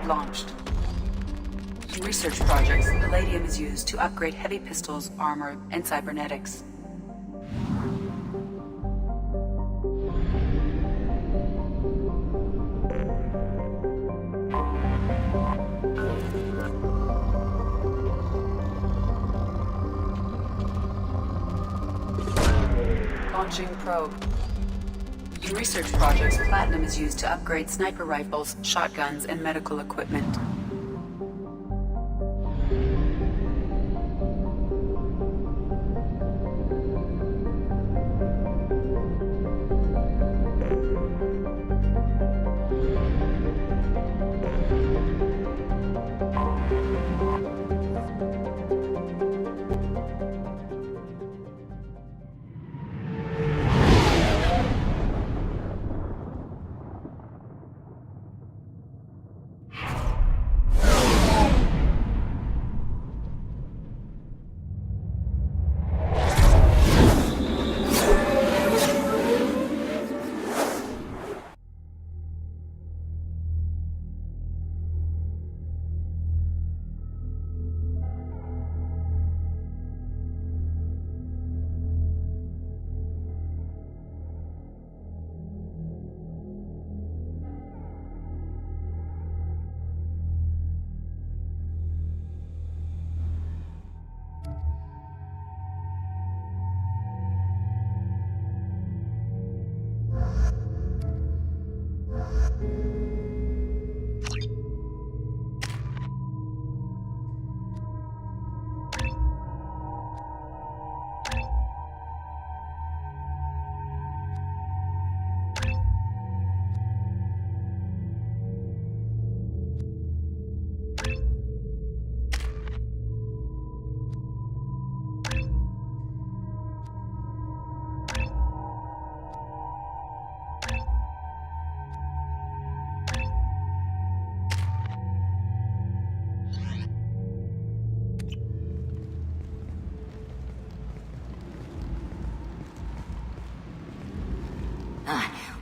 launched. In research projects, palladium is used to upgrade heavy pistols, armor, and cybernetics. Launching probe. In research projects, platinum is used to upgrade sniper rifles, shotguns, and medical equipment.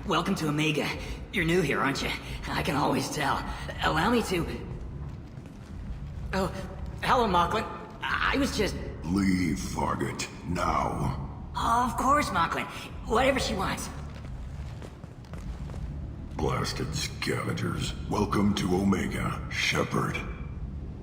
Welcome to Omega. You're new here, aren't you? I can always tell. Allow me to... Oh, hello, Mocklin. I was just... Leave, Fargate. Now. Oh, of course, Mocklin. Whatever she wants. Blasted scavengers. Welcome to Omega, Shepard.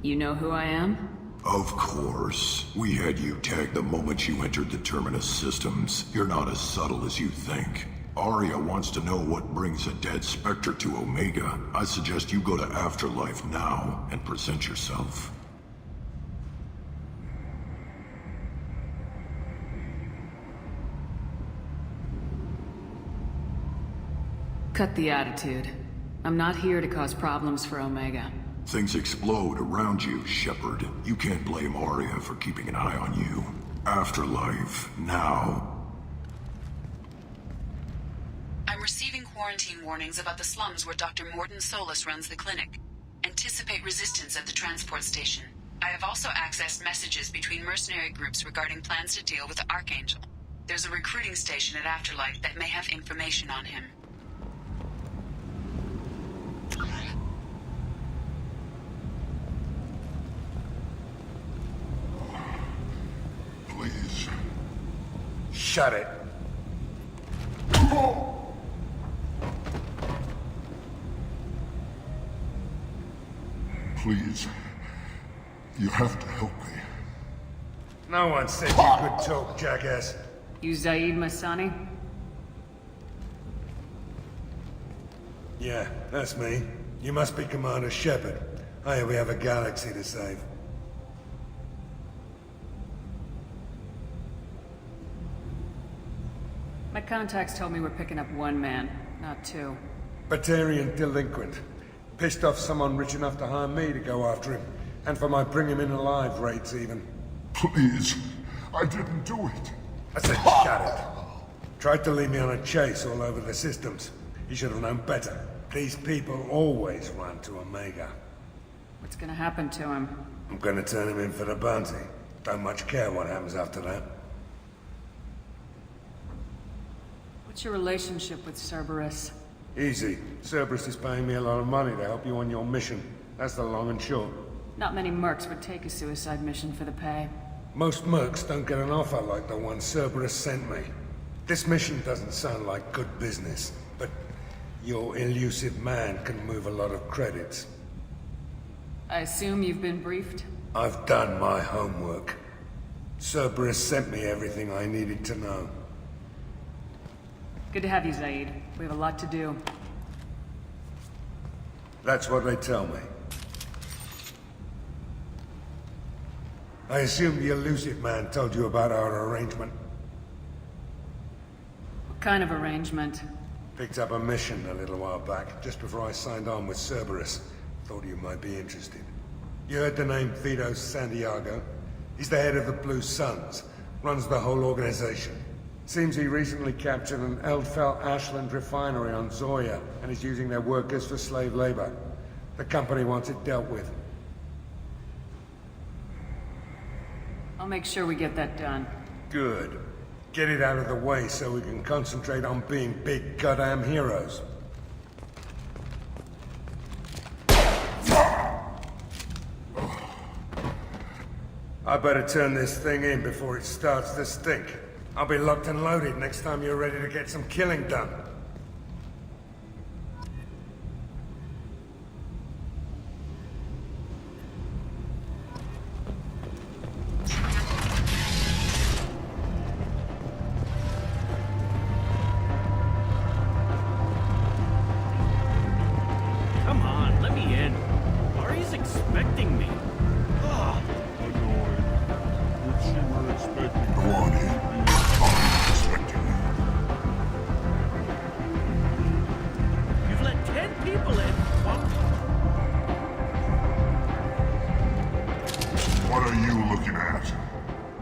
You know who I am? Of course. We had you tagged the moment you entered the Terminus systems. You're not as subtle as you think. Arya wants to know what brings a dead Spectre to Omega. I suggest you go to Afterlife now and present yourself. Cut the attitude. I'm not here to cause problems for Omega. Things explode around you, Shepard. You can't blame Arya for keeping an eye on you. Afterlife, now. I'm receiving quarantine warnings about the slums where Dr. Mordin Solus runs the clinic. Anticipate resistance at the transport station. I have also accessed messages between mercenary groups regarding plans to deal with the Archangel. There's a recruiting station at Afterlife that may have information on him. Please. Shut it. Please. You have to help me. No one said you could talk, jackass. You Zaid Masani? Yeah, that's me. You must be Commander Shepard. I hear we have a galaxy to save. My contacts told me we're picking up one man, not two. Batarian delinquent. Pissed off someone rich enough to hire me to go after him. And for my bring him in alive rates even. Please. I didn't do it. I said shut it. Tried to lead me on a chase all over the systems. He should have known better. These people always run to Omega. What's gonna happen to him? I'm gonna turn him in for the bounty. Don't much care what happens after that. What's your relationship with Cerberus? Easy. Cerberus is paying me a lot of money to help you on your mission. That's the long and short. Not many mercs would take a suicide mission for the pay. Most mercs don't get an offer like the one Cerberus sent me. This mission doesn't sound like good business, but your elusive man can move a lot of credits. I assume you've been briefed? I've done my homework. Cerberus sent me everything I needed to know. Good to have you, Zaid. We have a lot to do. That's what they tell me. I assume the elusive man told you about our arrangement. What kind of arrangement? Picked up a mission a little while back, just before I signed on with Cerberus. Thought you might be interested. You heard the name Vito Santiago? He's the head of the Blue Suns, runs the whole organization. Seems he recently captured an Eldfell Ashland refinery on Zoya, and is using their workers for slave labor. The company wants it dealt with. I'll make sure we get that done. Good. Get it out of the way so we can concentrate on being big goddamn heroes. I better turn this thing in before it starts to stink. I'll be locked and loaded next time you're ready to get some killing done. Come on, let me in. Ari's expecting me. Go on in. I'm expecting you. You've let 10 people in. What are you looking at?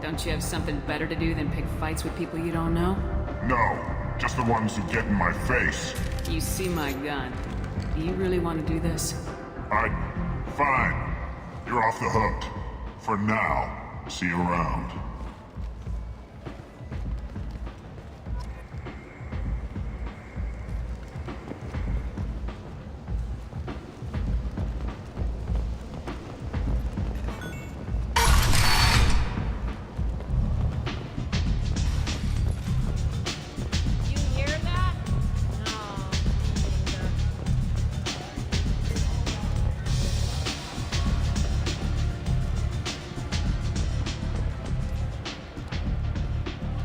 Don't you have something better to do than pick fights with people you don't know? No, just the ones who get in my face. You see my gun. Do you really want to do this? Fine. You're off the hook. For now. See you around.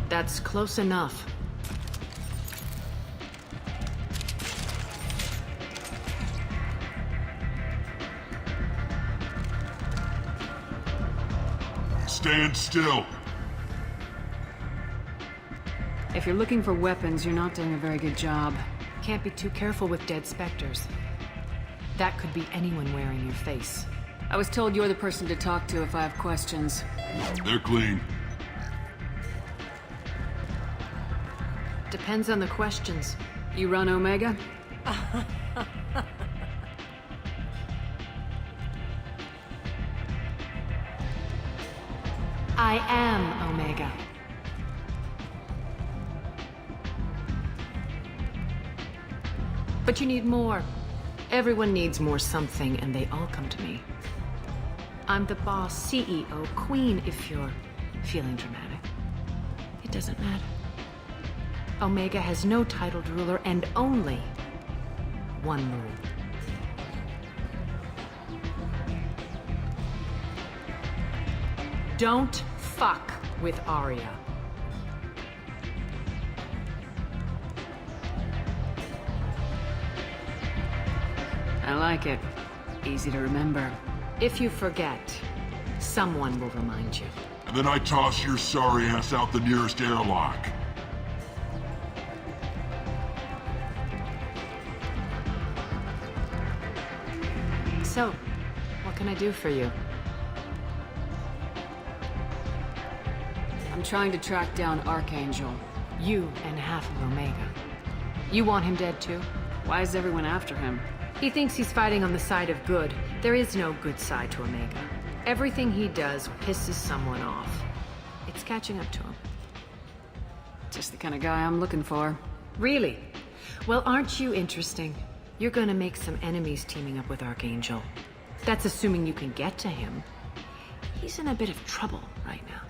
That's close enough. Stand still. If you're looking for weapons, you're not doing a very good job. Can't be too careful with dead specters. That could be anyone wearing your face. I was told you're the person to talk to if I have questions. They're clean. Depends on the questions. You run Omega? I am Omega. But you need more. Everyone needs more something, and they all come to me. I'm the boss, CEO, queen, if you're feeling dramatic. It doesn't matter. Omega has no titled ruler and only one rule. Don't fuck with Arya. I like it. Easy to remember. If you forget, someone will remind you. And then I toss your sorry ass out the nearest airlock. So, what can I do for you? I'm trying to track down Archangel. You and half of Omega. You want him dead too? Why is everyone after him? He thinks he's fighting on the side of good. There is no good side to Omega. Everything he does pisses someone off. It's catching up to him. Just the kind of guy I'm looking for. Really? Well, aren't you interesting? You're gonna make some enemies teaming up with Archangel. That's assuming you can get to him. He's in a bit of trouble right now.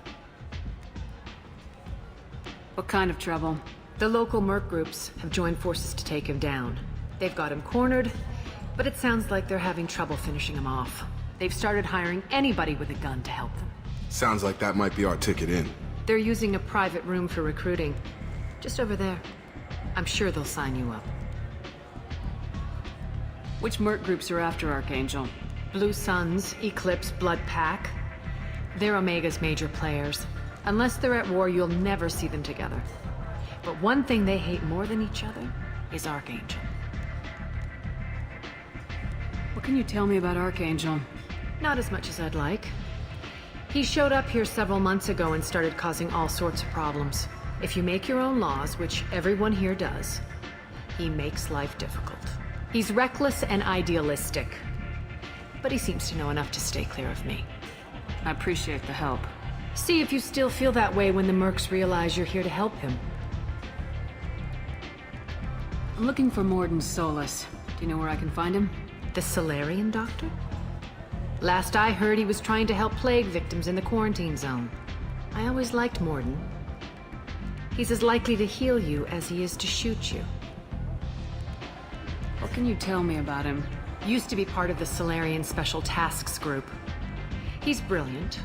What kind of trouble? The local merc groups have joined forces to take him down. They've got him cornered, but it sounds like they're having trouble finishing him off. They've started hiring anybody with a gun to help them. Sounds like that might be our ticket in. They're using a private room for recruiting. Just over there. I'm sure they'll sign you up. Which merc groups are after Archangel? Blue Suns, Eclipse, Blood Pack. They're Omega's major players. Unless they're at war, you'll never see them together. But one thing they hate more than each other is Archangel. What can you tell me about Archangel? Not as much as I'd like. He showed up here several months ago and started causing all sorts of problems. If you make your own laws, which everyone here does, he makes life difficult. He's reckless and idealistic. But he seems to know enough to stay clear of me. I appreciate the help. See if you still feel that way when the mercs realize you're here to help him. I'm looking for Morden Solus. Do you know where I can find him? The Solarian doctor? Last I heard, he was trying to help plague victims in the quarantine zone. I always liked Morden. He's as likely to heal you as he is to shoot you. What can you tell me about him? Used to be part of the Solarian Special Tasks Group. He's brilliant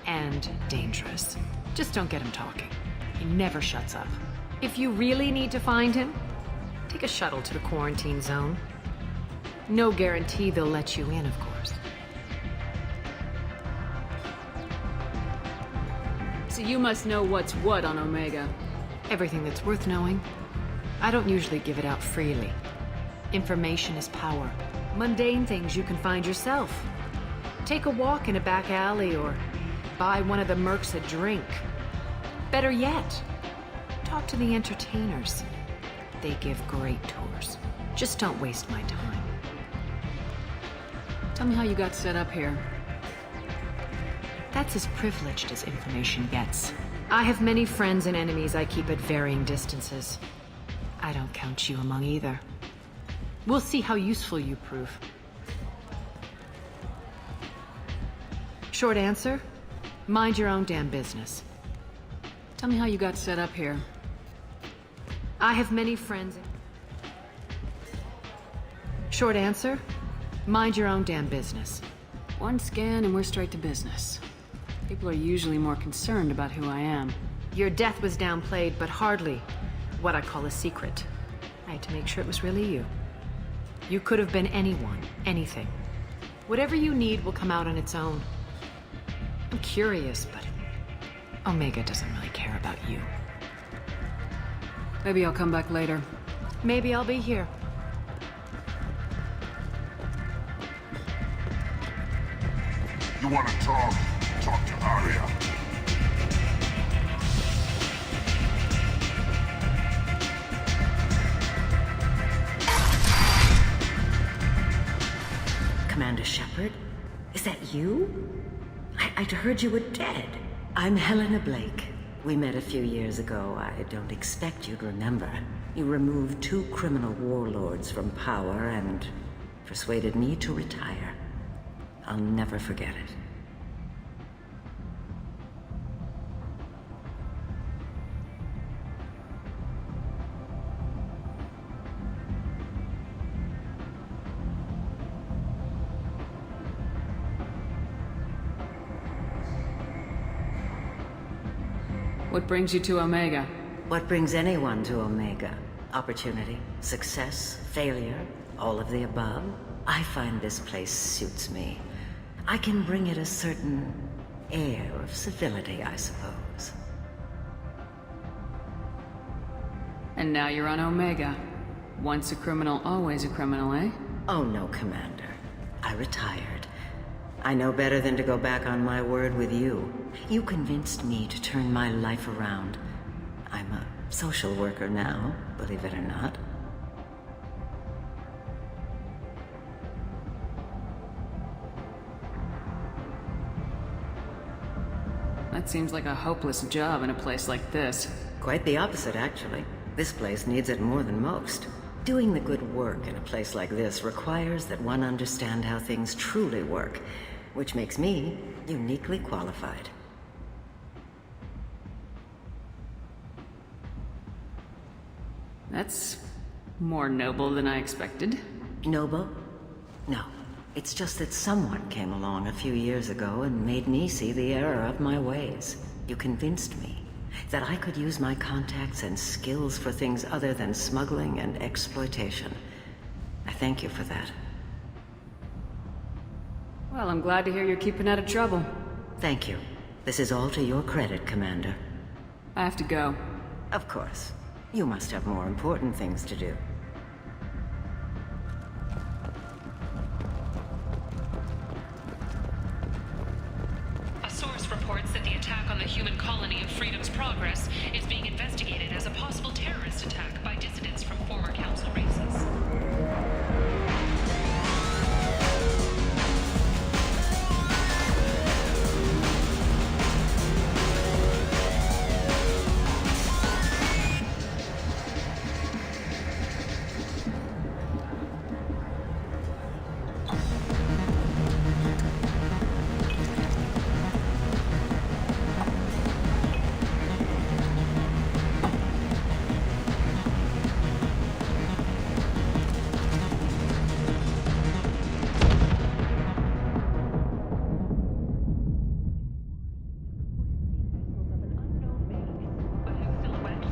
and dangerous. Just don't get him talking. He never shuts up. If you really need to find him, take a shuttle to the quarantine zone. No guarantee they'll let you in, of course. So you must know what's what on Omega. Everything that's worth knowing. I don't usually give it out freely. Information is power. Mundane things you can find yourself. Take a walk in a back alley or buy one of the mercs a drink. Better yet, talk to the entertainers. They give great tours. Just don't waste my time. Tell me how you got set up here. That's as privileged as information gets. I have many friends and enemies I keep at varying distances. I don't count you among either. We'll see how useful you prove. Short answer, mind your own damn business. Tell me how you got set up here. I have many friends. Short answer, mind your own damn business. One scan and we're straight to business. People are usually more concerned about who I am. Your death was downplayed, but hardly what I call a secret. I had to make sure it was really you. You could have been anyone, anything. Whatever you need will come out on its own. I'm curious, but Omega doesn't really care about you. Maybe I'll come back later. Maybe I'll be here. You want to talk? Talk to Arya. Commander Shepard? Is that you? I'd heard you were dead. I'm Helena Blake. We met a few years ago. I don't expect you'd remember. You removed 2 criminal warlords from power and persuaded me to retire. I'll never forget it. What brings you to Omega? What brings anyone to Omega? Opportunity, success, failure, all of the above. I find this place suits me. I can bring it a certain air of civility, I suppose. And now you're on Omega. Once a criminal, always a criminal, eh? Oh no, Commander. I retired. I know better than to go back on my word with you. You convinced me to turn my life around. I'm a social worker now, believe it or not. That seems like a hopeless job in a place like this. Quite the opposite, actually. This place needs it more than most. Doing the good work in a place like this requires that one understand how things truly work, which makes me uniquely qualified. That's more noble than I expected. Noble? No. It's just that someone came along a few years ago and made me see the error of my ways. You convinced me that I could use my contacts and skills for things other than smuggling and exploitation. I thank you for that. Well, I'm glad to hear you're keeping out of trouble. Thank you. This is all to your credit, Commander. I have to go. Of course. You must have more important things to do. A source reports that the attack on the human colony of Freedom's Progress is being investigated as a possible terrorist attack by dissidents from former council races.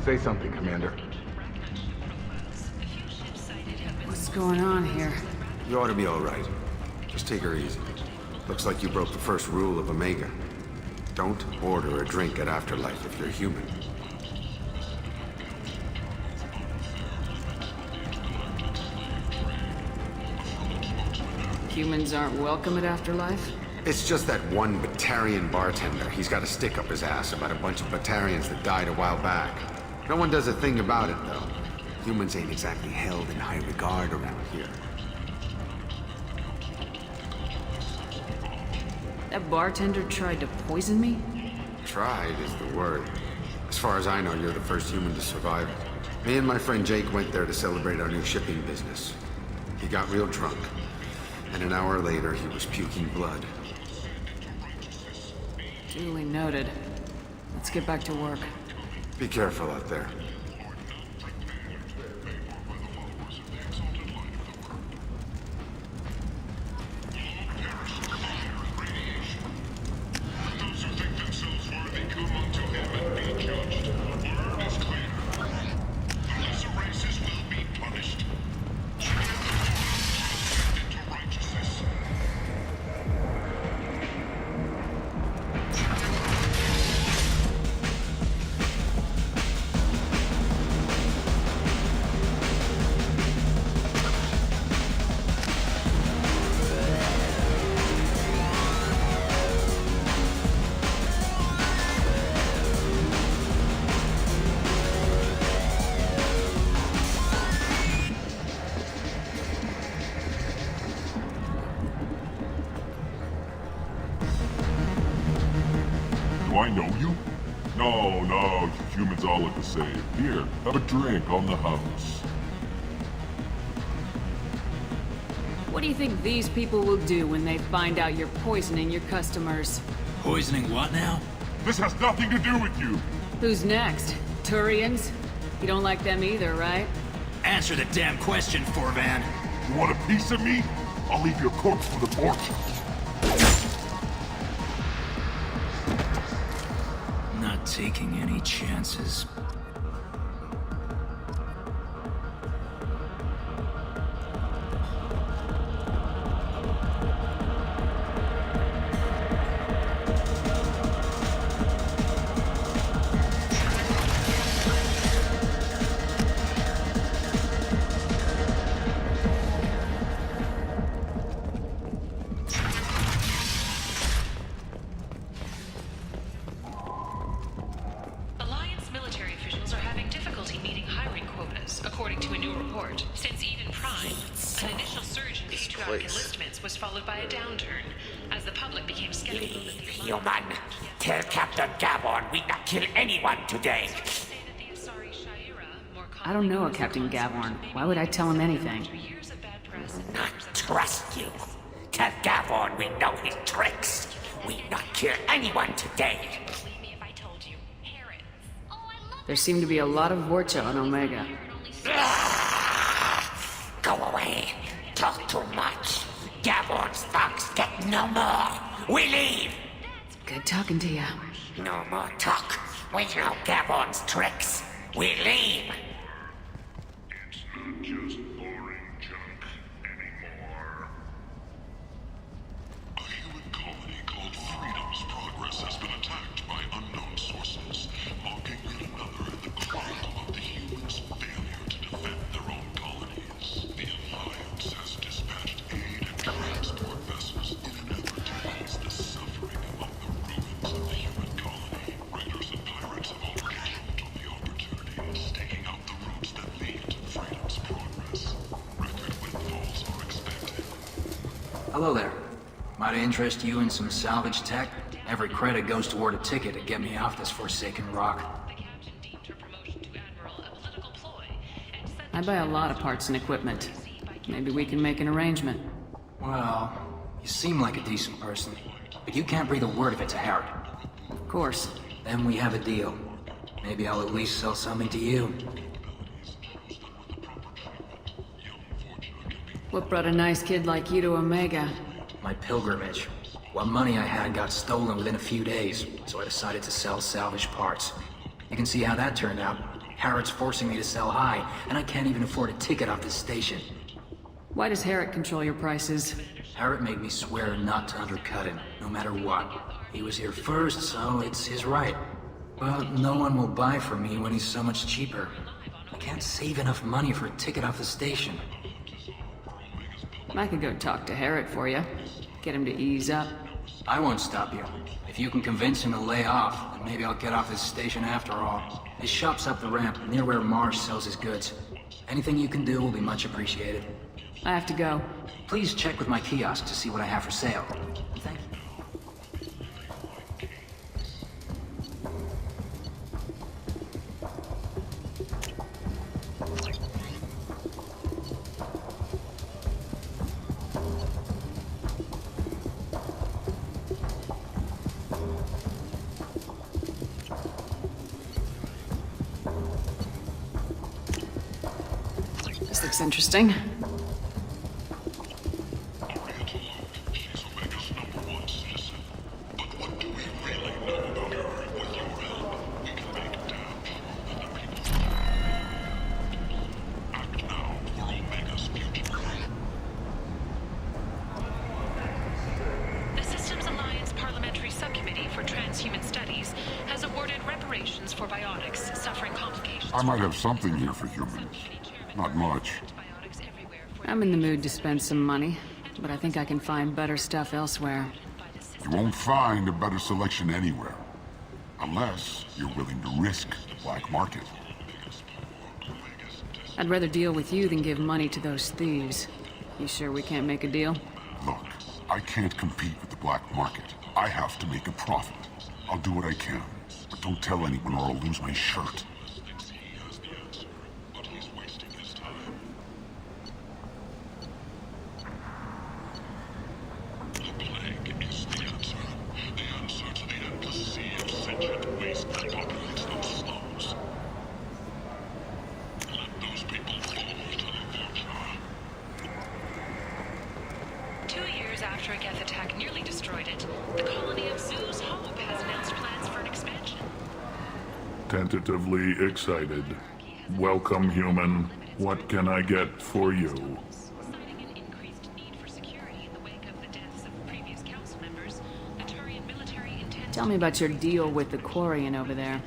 Say something, Commander. What's going on here? You ought to be all right. Just take her easy. Looks like you broke the first rule of Omega. Don't order a drink at Afterlife if you're human. Humans aren't welcome at Afterlife? It's just that one Batarian bartender. He's got a stick up his ass about a bunch of Batarians that died a while back. No one does a thing about it, though. Humans ain't exactly held in high regard around here. That bartender tried to poison me? Tried is the word. As far as I know, you're the first human to survive it. Me and my friend Jake went there to celebrate our new shipping business. He got real drunk, and an hour later he was puking blood. Duly noted. Let's get back to work. Be careful out there. Do I know you? No, no, you humans all look the same. Here, have a drink on the house. What do you think these people will do when they find out you're poisoning your customers? Poisoning what now? This has nothing to do with you! Who's next? Turians? You don't like them either, right? Answer the damn question, Forvan. You want a piece of me? I'll leave your corpse for the porch. Not taking any chances. Was followed by a downturn as the public became skeptical that the Human, tell Captain Gabon we not kill anyone today. say that the Asari Shaira, more I don't know a Captain Gavorn. Why would I tell him anything? Not trust you. Tell Gavorn we know his tricks. We not kill anyone today. There seem to be a lot of Vorcha on Omega. Go away. Talk too much. Gavorn's thugs get no more. We leave. Good talking to you. No more talk. We know Gavorn's tricks. We leave. It's not just boring junk anymore. A human colony called Freedom's Progress has been attacked by unknown sources, mocking one another at the cradle of the humans' failure to defend their own colonies. The Alliance has dispatched aid and transport vessels in an effort to ease the suffering among the ruins of the human colony. Raiders and pirates have already jumped on the opportunity, staking out the routes that lead to Freedom's Progress. Record windfalls are expected. Hello there. Might I interest you in some salvage tech? Every credit goes toward a ticket to get me off this forsaken rock. I buy a lot of parts and equipment. Maybe we can make an arrangement. Well, you seem like a decent person, but you can't breathe a word of it to Harry. Of course. Then we have a deal. Maybe I'll at least sell something to you. What brought a nice kid like you to Omega? My pilgrimage. What money I had got stolen within a few days, so I decided to sell salvaged parts. You can see how that turned out. Harrod's forcing me to sell high, and I can't even afford a ticket off this station. Why does Harrod control your prices? Harrod made me swear not to undercut him, no matter what. He was here first, so it's his right. But no one will buy from me when he's so much cheaper. I can't save enough money for a ticket off the station. I could go talk to Harrod for you. Get him to ease up. I won't stop you. If you can convince him to lay off, then maybe I'll get off this station after all. His shop's up the ramp, near where Marsh sells his goods. Anything you can do will be much appreciated. I have to go. Please check with my kiosk to see what I have for sale. Thank you. This looks interesting. I might have something here for humans. Not much. I'm in the mood to spend some money, but I think I can find better stuff elsewhere. You won't find a better selection anywhere. Unless you're willing to risk the black market. I'd rather deal with you than give money to those thieves. You sure we can't make a deal? Look, I can't compete with the black market. I have to make a profit. I'll do what I can, but don't tell anyone or I'll lose my shirt. Tentatively excited. Welcome, human. What can I get for you? Tell me about your deal with the Quarian over there.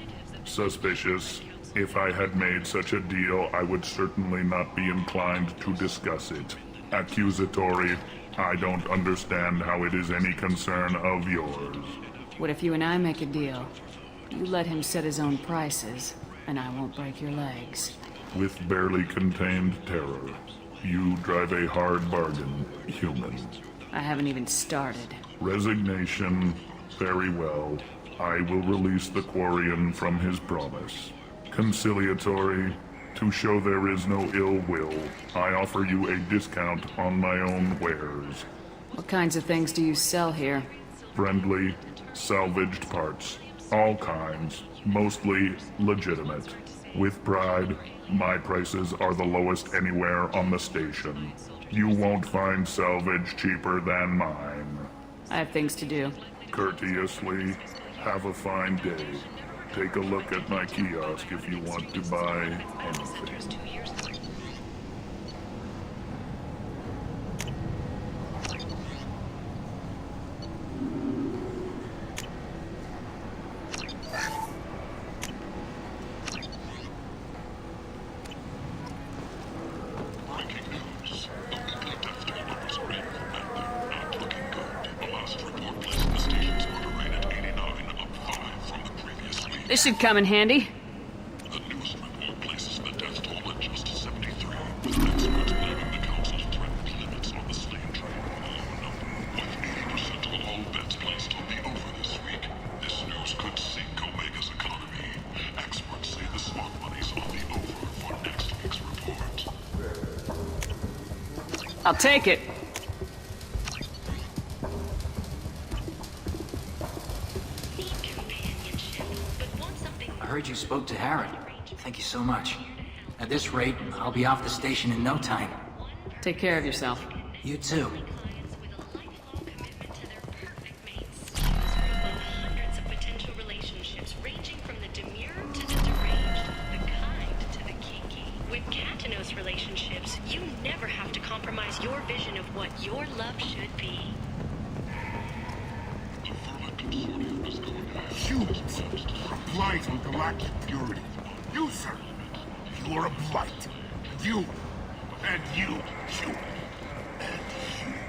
Suspicious. If I had made such a deal, I would certainly not be inclined to discuss it. Accusatory. I don't understand how it is any concern of yours. What if you and I make a deal? You let him set his own prices, and I won't break your legs. With barely contained terror, you drive a hard bargain, human. I haven't even started. Resignation. Very well. I will release the Quarian from his promise. Conciliatory. To show there is no ill will, I offer you a discount on my own wares. What kinds of things do you sell here? Friendly, salvaged parts. All kinds, mostly legitimate. With pride, my prices are the lowest anywhere on the station. You won't find salvage cheaper than mine. I have things to do. Courteously, have a fine day. Take a look at my kiosk if you want to buy anything. This should come in handy. The newest report places the death toll at just 73, with experts blaming the Council's threatened limits on the slain train. With 80% of all bets placed on the over this week, this news could sink Omega's economy. Experts say the smart money's on the over for next week's report. I'll take it. I heard you spoke to Harry. Thank you so much. At this rate, I'll be off the station in no time. Take care of yourself. You too. Hundreds of potential relationships ranging from the demure to the deranged, the kind to the kinky. With Katanos relationships, you never have to compromise your vision of what your love should be. Humans, a blight on galactic purity. You, sir, you are a blight. And you, human. And you.